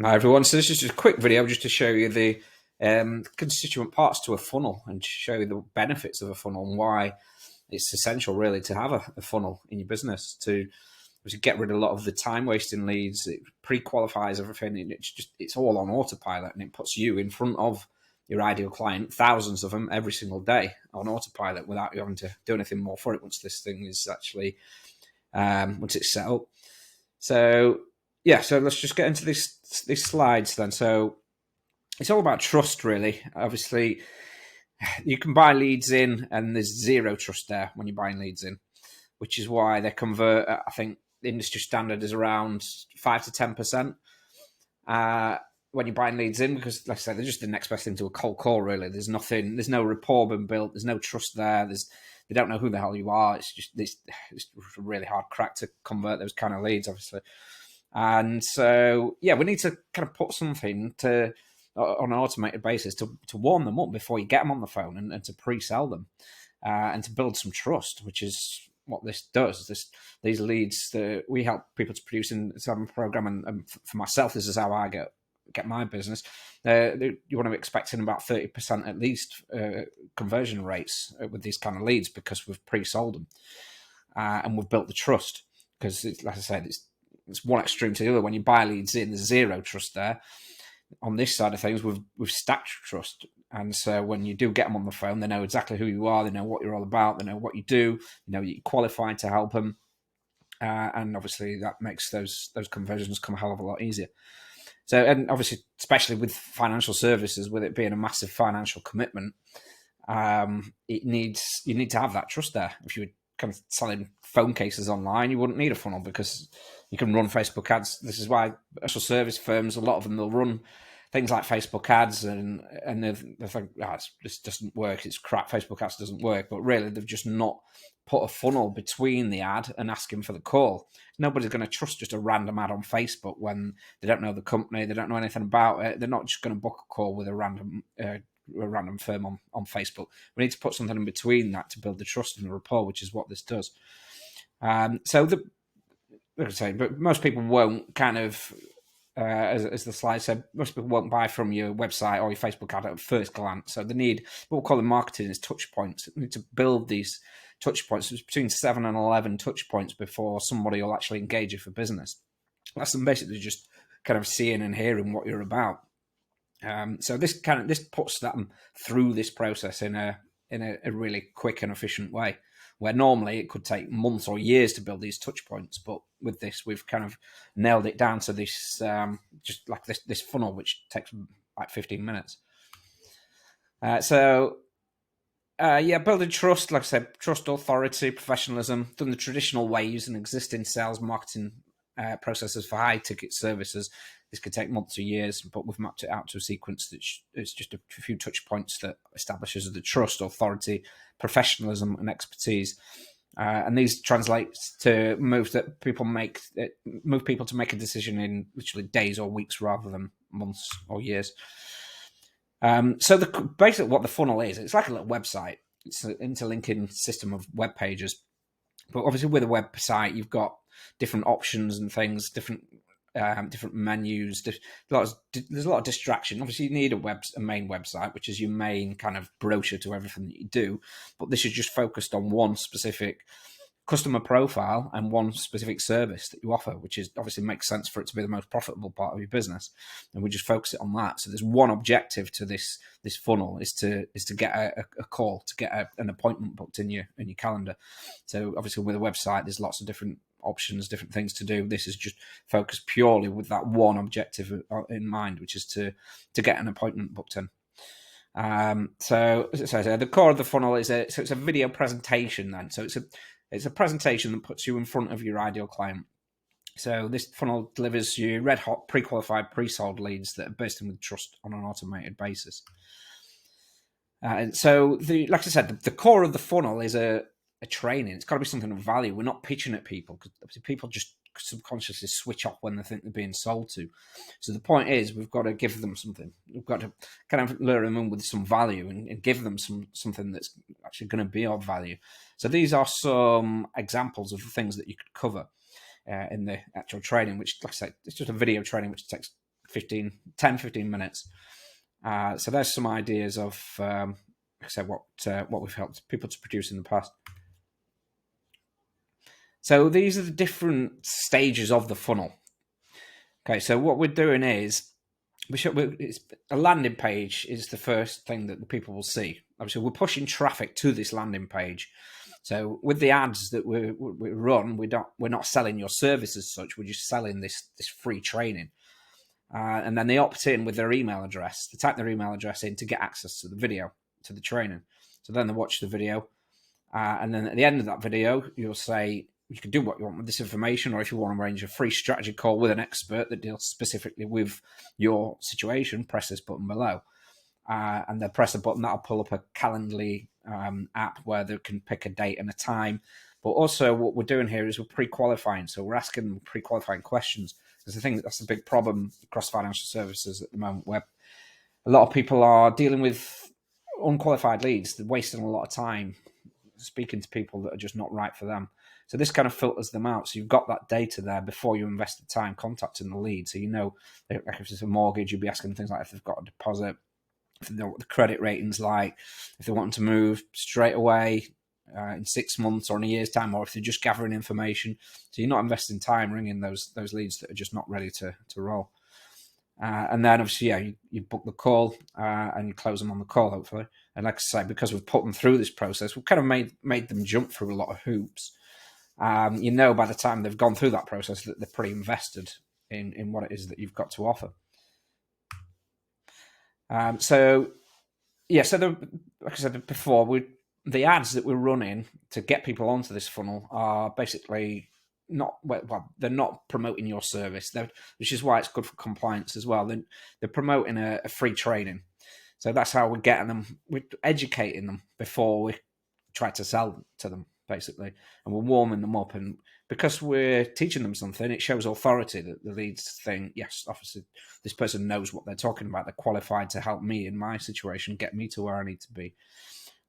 Hi everyone, so this is just a quick video just to show you the constituent parts to a funnel and show you the benefits of a funnel and why it's essential really to have a funnel in your business to get rid of a lot of the time wasting leads. It pre-qualifies everything, and it's all on autopilot, and it puts you in front of your ideal client, thousands of them every single day on autopilot without you having to do anything more for it once this thing is actually once it's set up. So yeah, so let's just get into these slides then. So it's all about trust, really. Obviously, you can buy leads in, and there's zero trust there when you're buying leads in, which is why they convert. I think the industry standard is around 5 to 10% when you're buying leads in, because, like I said, they're just the next best thing to a cold call. Really, there's nothing. There's no rapport been built. There's no trust there. They don't know who the hell you are. It's a really hard crack to convert those kind of leads, obviously. And so, yeah, we need to kind of put something on an automated basis to warm them up before you get them on the phone and to pre-sell them and to build some trust, which is what this does. These leads that we help people to produce in some program, and for myself, this is how I get my business. You want to be expecting about 30% at least conversion rates with these kind of leads because we've pre-sold them and we've built the trust. Because, like I said, it's one extreme to the other. When you buy leads in, there's zero trust there. On this side of things, we've stacked trust. And so when you do get them on the phone, they know exactly who you are. They know what you're all about. They know what you do. You know, you're qualified to help them. And obviously that makes those conversions come a hell of a lot easier. So, and obviously, especially with financial services, with it being a massive financial commitment, you need to have that trust there. If you were kind of selling phone cases online, you wouldn't need a funnel because you can run Facebook ads. This is why financial service firms, a lot of them, they'll run things like Facebook ads and they think, this doesn't work, it's crap, Facebook ads doesn't work. But really, they've just not put a funnel between the ad and asking for the call. Nobody's going to trust just a random ad on Facebook when they don't know the company, they don't know anything about it. They're not just going to book a call with a random firm on Facebook. We need to put something in between that to build the trust and the rapport, which is what this does. Like I say, but most people won't kind of, as the slide said, most people won't buy from your website or your Facebook ad at first glance. So they need, what we call in marketing is touch points. They need to build these touch points. It's between 7 and 11 touch points before somebody will actually engage you for business. That's them basically just kind of seeing and hearing what you're about. So this puts them through this process in a really quick and efficient way, where normally it could take months or years to build these touch points. But with this, we've kind of nailed it down to this, just like this funnel, which takes like 15 minutes. Building trust, like I said, trust, authority, professionalism, done the traditional ways and existing sales marketing processes for high ticket services. This could take months or years, but we've mapped it out to a sequence that's just a few touch points that establishes the trust, authority, professionalism, and expertise. And these translate to moves that people make, move people to make a decision in literally days or weeks rather than months or years. So basically what the funnel is, it's like a little website. It's an interlinking system of web pages. But obviously with a website, you've got different options and things, different menus. There's a lot of distraction. Obviously, you need a main website, which is your main kind of brochure to everything that you do. But this is just focused on one specific customer profile and one specific service that you offer, which is obviously makes sense for it to be the most profitable part of your business. And we just focus it on that. So there's one objective to this funnel is to get a call, to get an appointment booked in your calendar. So obviously with a website, there's lots of different options, different things to do. This is just focused purely with that one objective in mind, which is to get an appointment booked in. So the core of the funnel is it's a video presentation then. So it's a presentation that puts you in front of your ideal client. So this funnel delivers you red hot, pre-qualified, pre-sold leads that are bursting with trust on an automated basis. So like I said, the core of the funnel is a training. It's got to be something of value. We're not pitching at people because people just subconsciously switch off when they think they're being sold to. So the point is, we've got to give them something. We've got to kind of lure them in with some value and give them something that's actually going to be of value. So these are some examples of the things that you could cover in the actual training, which, like I said, it's just a video training which takes 10, 15 minutes. So there's some ideas of, like I said, what we've helped people to produce in the past. So these are the different stages of the funnel. Okay, so what we're doing is, it's a landing page is the first thing that the people will see. Obviously, we're pushing traffic to this landing page. So with the ads that we run, we're not selling your service as such. We're just selling this free training. And then they opt in with their email address. They type their email address in to get access to the video, to the training. So then they watch the video. And then at the end of that video, you'll say, you can do what you want with this information, or if you want to arrange a free strategy call with an expert that deals specifically with your situation, press this button below. And they'll press a button, that'll pull up a Calendly app where they can pick a date and a time. But also what we're doing here is we're pre-qualifying. So we're asking them pre-qualifying questions. Because I think that's a big problem across financial services at the moment, where a lot of people are dealing with unqualified leads. They're wasting a lot of time speaking to people that are just not right for them. So this kind of filters them out. So you've got that data there before you invest the time contacting the lead. So you know, like if it's a mortgage, you'd be asking things like if they've got a deposit, if they know what the credit rating's like, if they want to move straight away in 6 months or in a year's time, or if they're just gathering information. So you're not investing time ringing those leads that are just not ready to roll. And then obviously, yeah, you book the call and you close them on the call, hopefully. And like I say, because we've put them through this process, we've kind of made them jump through a lot of hoops. You know, by the time they've gone through that process, that they're pretty invested in what it is that you've got to offer. So like I said before, the ads that we're running to get people onto this funnel are basically they're not promoting your service, which is why it's good for compliance as well. They're promoting a free training. So that's how we're getting them. We're educating them before we try to sell to them, basically. And we're warming them up. And because we're teaching them something, it shows authority that the leads think, yes, obviously, this person knows what they're talking about. They're qualified to help me in my situation, get me to where I need to be.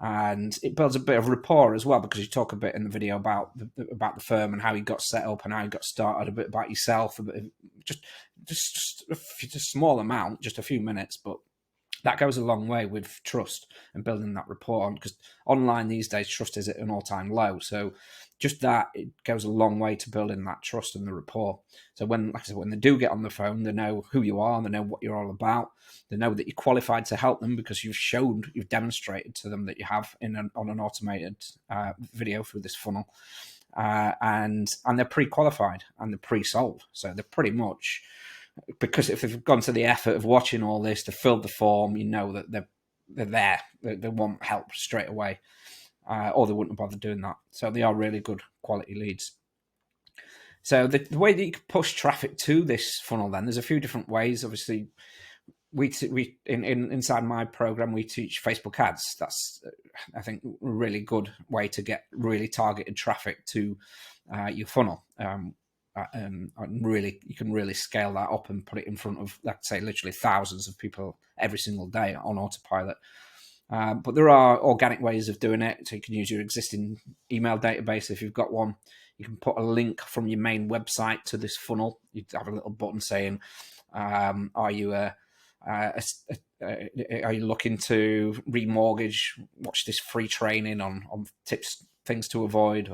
And it builds a bit of rapport as well, because you talk a bit in the video about the firm and how you got set up and how you got started, a bit about yourself, a bit just a small amount, just a few minutes, but that goes a long way with trust and building that rapport. Because online these days, trust is at an all-time low. So just that, it goes a long way to building that trust and the rapport. So when they do get on the phone, they know who you are, they know what you're all about, they know that you're qualified to help them because you've demonstrated to them that you have on an automated video through this funnel. And they're pre-qualified and they're pre-sold. So they're pretty much, because if they've gone to the effort of watching all this, to fill the form, you know that they're there. They want help straight away, or they wouldn't have bothered doing that. So they are really good quality leads. So the way that you can push traffic to this funnel, then there's a few different ways. Obviously, inside my program we teach Facebook ads. That's I think a really good way to get really targeted traffic to your funnel. And really, you can really scale that up and put it in front of, let's say, literally thousands of people every single day on autopilot. But there are organic ways of doing it. So you can use your existing email database if you've got one. You can put a link from your main website to this funnel. You'd have a little button saying, "Are you looking to remortgage? Watch this free training on tips, things to avoid,"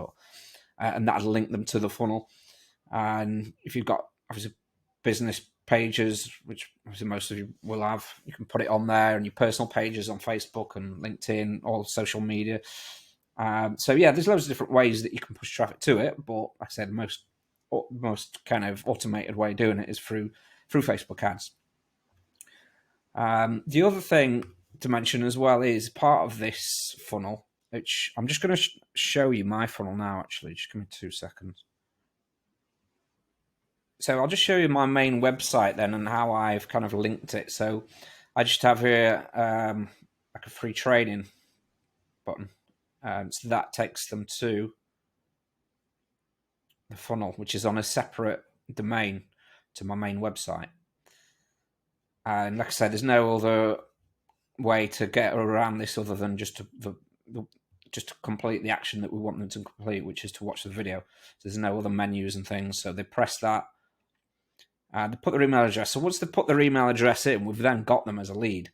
and that'll link them to the funnel. And if you've got obviously business pages, which obviously most of you will have, you can put it on there, and your personal pages on Facebook and LinkedIn, all social media. So yeah, there's loads of different ways that you can push traffic to it. But like I said, the most kind of automated way of doing it is through Facebook ads. The other thing to mention as well is part of this funnel, which I'm just going to show you my funnel now. Actually, just give me 2 seconds. So I'll just show you my main website then and how I've kind of linked it. So I just have here like a free training button. So that takes them to the funnel, which is on a separate domain to my main website. And like I said, there's no other way to get around this other than just to complete the action that we want them to complete, which is to watch the video. So there's no other menus and things. So they press that. They put their email address. So once they put their email address in, we've then got them as a lead.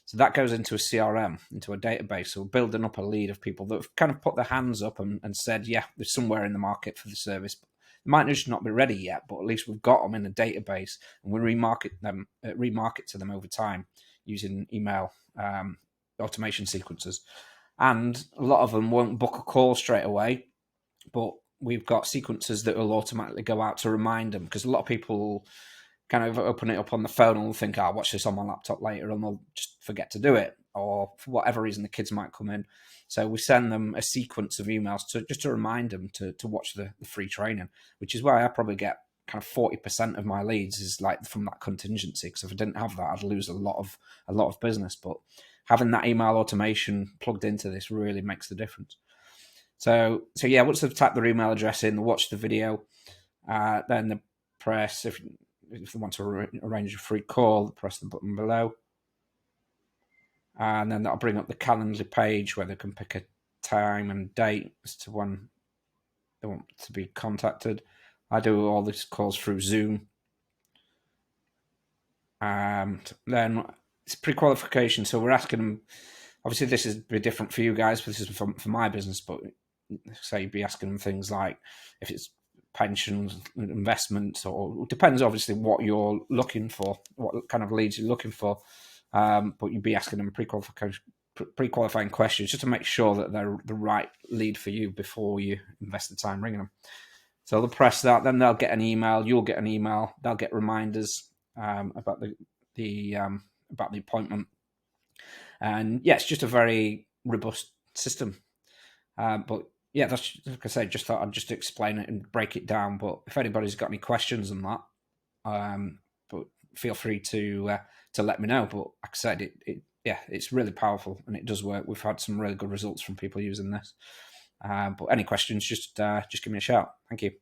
So that goes into a CRM, into a database. So we're building up a lead of people that have kind of put their hands up and said, yeah, there's somewhere in the market for the service. They might just not be ready yet, but at least we've got them in a database, and we remarket to them over time using email automation sequences. And a lot of them won't book a call straight away, but we've got sequences that will automatically go out to remind them, because a lot of people kind of open it up on the phone and think, I'll watch this on my laptop later, and they'll just forget to do it, or for whatever reason the kids might come in. So we send them a sequence of emails just to remind them to watch the free training, which is why I probably get kind of 40% of my leads is like from that contingency, because if I didn't have that, I'd lose a lot of business. But having that email automation plugged into this really makes the difference. So yeah, once they've typed their email address in, they watch the video, then they press, if they want to arrange a free call, press the button below. And then that'll bring up the Calendly page where they can pick a time and date as to when they want to be contacted. I do all these calls through Zoom. And then it's pre-qualification. So we're asking them, obviously this is a bit different for you guys, but this is for my business, but say you'd be asking them things like if it's pensions, investments, or it depends obviously what you're looking for, what kind of leads you're looking for. But you'd be asking them pre-qualifying questions just to make sure that they're the right lead for you before you invest the time ringing them. So they'll press that, then they'll get an email, you'll get an email, they'll get reminders about the appointment. And yeah, it's just a very robust system. But yeah, that's, like I say, just thought I'd just explain it and break it down. But if anybody's got any questions on that, but feel free to let me know. But like I said, it's really powerful and it does work. We've had some really good results from people using this. But any questions, just give me a shout. Thank you.